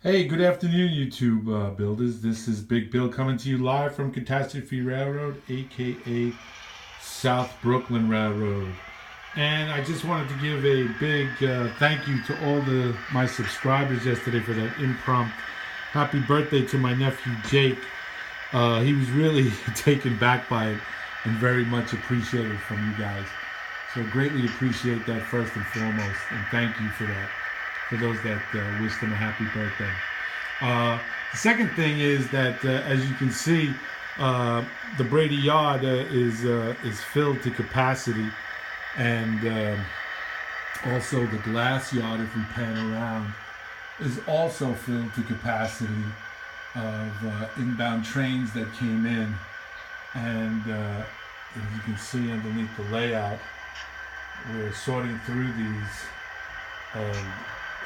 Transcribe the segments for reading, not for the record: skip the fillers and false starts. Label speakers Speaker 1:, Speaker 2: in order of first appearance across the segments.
Speaker 1: Hey, good afternoon, YouTube builders. This is Big Bill coming to you live from Catastrophe Railroad, aka South Brooklyn Railroad. And I just wanted to give a big thank you to all my subscribers yesterday for that impromptu happy birthday to my nephew Jake. He was really taken back by it and very much appreciated from you guys. So greatly appreciate that first and foremost, and thank you for that. For those that wished him a happy birthday. The second thing is that, as you can see, the Brady yard is filled to capacity, and also the glass yard, if we pan around, is also filled to capacity of inbound trains that came in, and as you can see underneath the layout, we're sorting through these.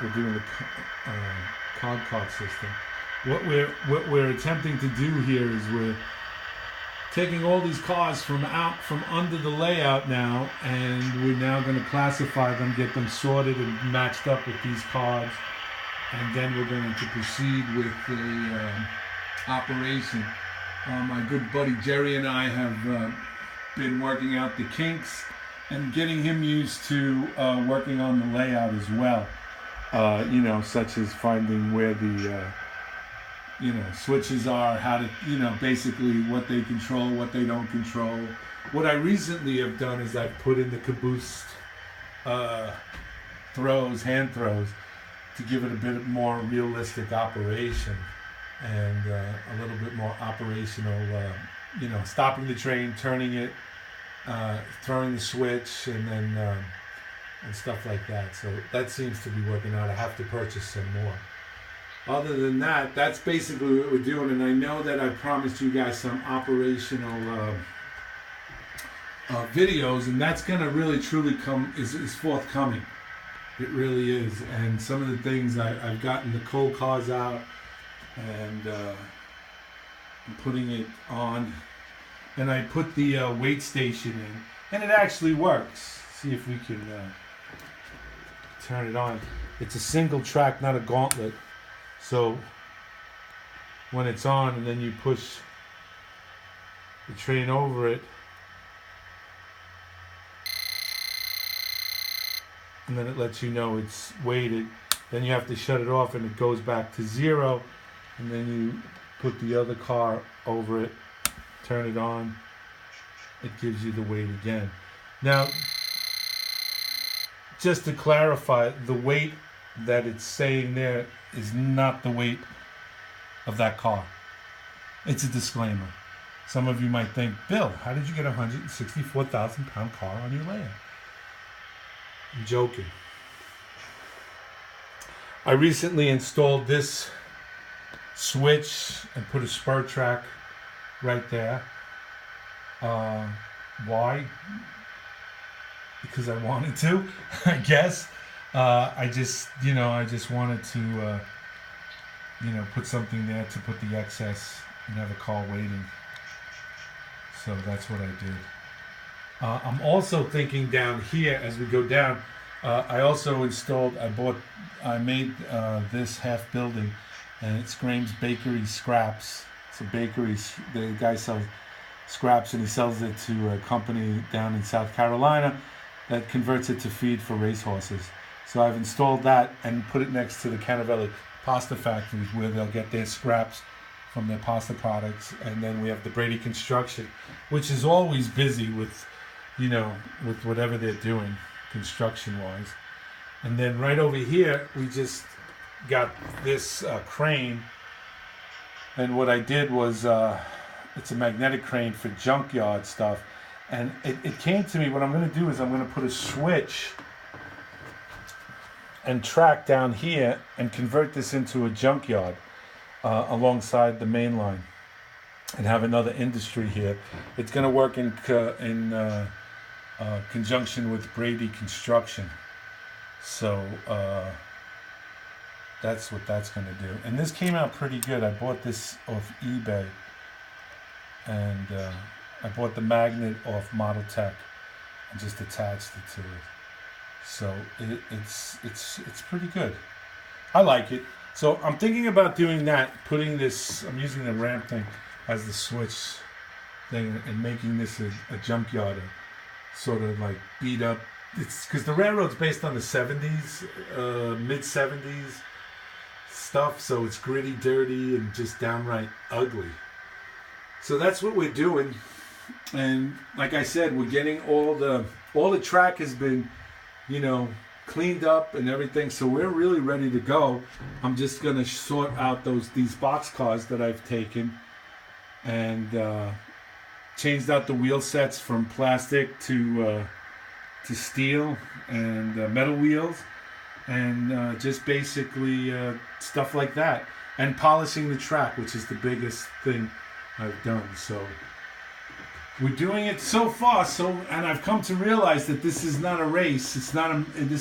Speaker 1: We're doing the cog cart system. What we're attempting to do here is we're taking all these cars from under the layout now, and we're now going to classify them, get them sorted and matched up with these cars, and then we're going to proceed with the operation. My good buddy Jerry and I have been working out the kinks and getting him used to working on the layout as well. Such as finding where the switches are, how to, basically what they control, what they don't control. What I recently have done is I've put in the caboose hand throws, to give it a bit more realistic operation and a little bit more operational, stopping the train, turning it, throwing the switch, and then and stuff like that. So that seems to be working out. I have to purchase some more. Other than that, that's basically what we're doing. And I know that I promised you guys some operational videos, and that's going to really truly is forthcoming. It really is. And some of the things I've gotten the coal cars out, and I'm putting it on, and I put the weight station in, and it actually works. See if we can turn it on. It's a single track, not a gauntlet. So when it's on and then you push the train over it, and then it lets you know it's weighted, then you have to shut it off and it goes back to 0, and then you put the other car over it, turn it on, it gives you the weight again. Now, just to clarify, the weight that it's saying there is not the weight of that car. It's a disclaimer. Some of you might think, Bill, how did you get a 164,000 pound car on your layout? I'm joking. I recently installed this switch and put a spur track right there. Why? Because I wanted to, I guess. I just wanted to, put something there to put the excess and have a car waiting. So that's what I did. I'm also thinking down here as we go down. I also I made this half building, and it's Graham's Bakery Scraps. It's a bakery. The guy sells scraps, and he sells it to a company down in South Carolina that converts it to feed for racehorses. So I've installed that and put it next to the Canavelli pasta factories, where they'll get their scraps from their pasta products. And then we have the Brady Construction, which is always busy with, with whatever they're doing construction-wise. And then right over here, we just got this crane. And what I did was, it's a magnetic crane for junkyard stuff. And it came to me, what I'm going to do is I'm going to put a switch and track down here and convert this into a junkyard alongside the main line, and have another industry here. It's going to work in conjunction with Brady Construction. So that's what that's going to do. And this came out pretty good. I bought this off eBay, and I bought the magnet off Model Tech and just attached it to it. So it's pretty good. I like it. So I'm thinking about doing that, putting this, I'm using the ramp thing as the switch thing and making this a junkyard, sort of like beat up. It's because the railroad's based on the 70s, mid 70s stuff, so it's gritty, dirty, and just downright ugly. So that's what we're doing. And like I said, we're getting all the track has been, cleaned up and everything, so we're really ready to go. I'm just gonna sort out these box cars that I've taken and changed out the wheel sets from plastic to steel and metal wheels, and just basically stuff like that, and polishing the track, which is the biggest thing I've done. So we're doing it so far. And I've come to realize that this is not a race. This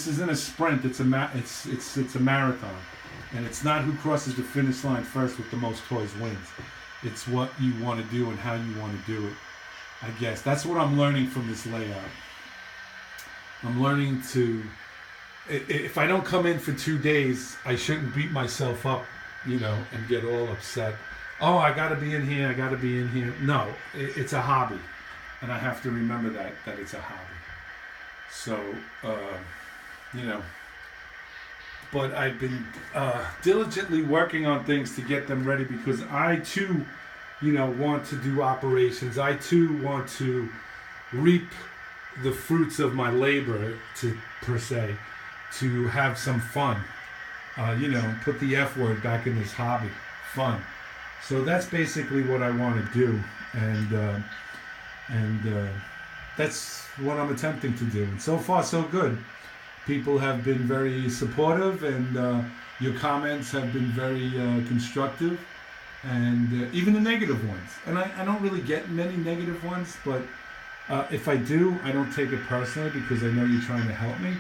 Speaker 1: isn't a sprint. It's a marathon, and it's not who crosses the finish line first with the most toys wins. It's what you want to do and how you want to do it. I guess that's what I'm learning from this layout. I'm learning to, if I don't come in for 2 days, I shouldn't beat myself up, and get all upset. Oh, I got to be in here. I got to be in here. No, it's a hobby, and I have to remember that it's a hobby. So, but I've been diligently working on things to get them ready, because I too, want to do operations. I too want to reap the fruits of my labor, per se, to have some fun. Put the F word back in this hobby, fun. So that's basically what I want to do, and that's what I'm attempting to do. And so far, so good. People have been very supportive, and your comments have been very constructive, and even the negative ones. And I don't really get many negative ones, but if I do, I don't take it personally, because I know you're trying to help me,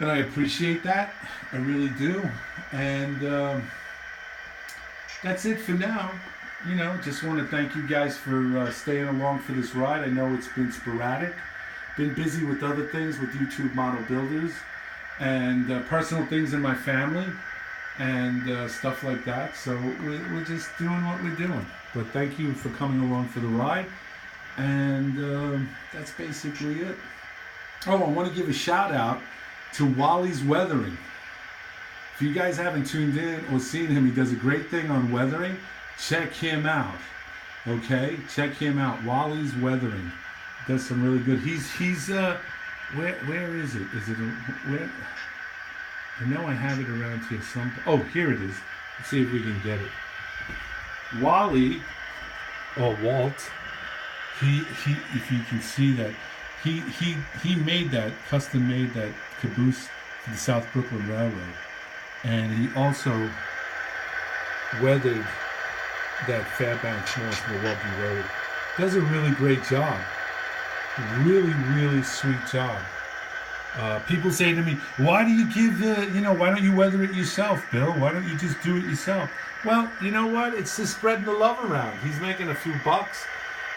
Speaker 1: and I appreciate that. I really do. And that's it for now. Just want to thank you guys for staying along for this ride. I know it's been sporadic. Been busy with other things, with YouTube model builders, and personal things in my family, and stuff like that. So we're just doing what we're doing. But thank you for coming along for the ride. And that's basically it. Oh, I want to give a shout out to Wally's Weathering. If you guys haven't tuned in or seen him, he does a great thing on weathering. Check him out. Okay? Check him out. Wally's Weathering. Does some really good. He's where is it? Is it where? I know I have it around here some. Oh, here it is. Let's see if we can get it. Wally, or Walt, he if you can see that, he made that, custom made that caboose for the South Brooklyn Railroad. And he also weathered that Fairbanks North Milwaukee Road. Does a really great job. Really, really sweet job. People say to me, why do you give why don't you weather it yourself, Bill? Why don't you just do it yourself? Well, you know what? It's just spreading the love around. He's making a few bucks.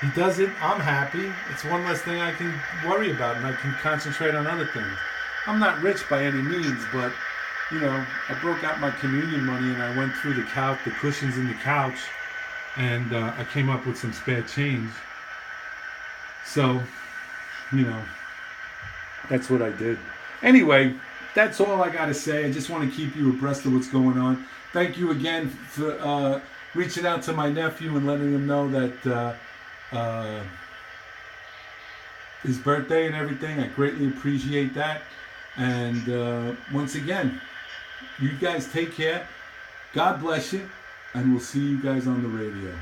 Speaker 1: He does it. I'm happy. It's one less thing I can worry about, and I can concentrate on other things. I'm not rich by any means, but I broke out my communion money, and I went through the couch, the cushions in the couch, and I came up with some spare change. So, that's what I did. Anyway, that's all I got to say. I just want to keep you abreast of what's going on. Thank you again for reaching out to my nephew and letting him know that his birthday and everything. I greatly appreciate that. And once again, you guys take care. God bless you. And we'll see you guys on the radio.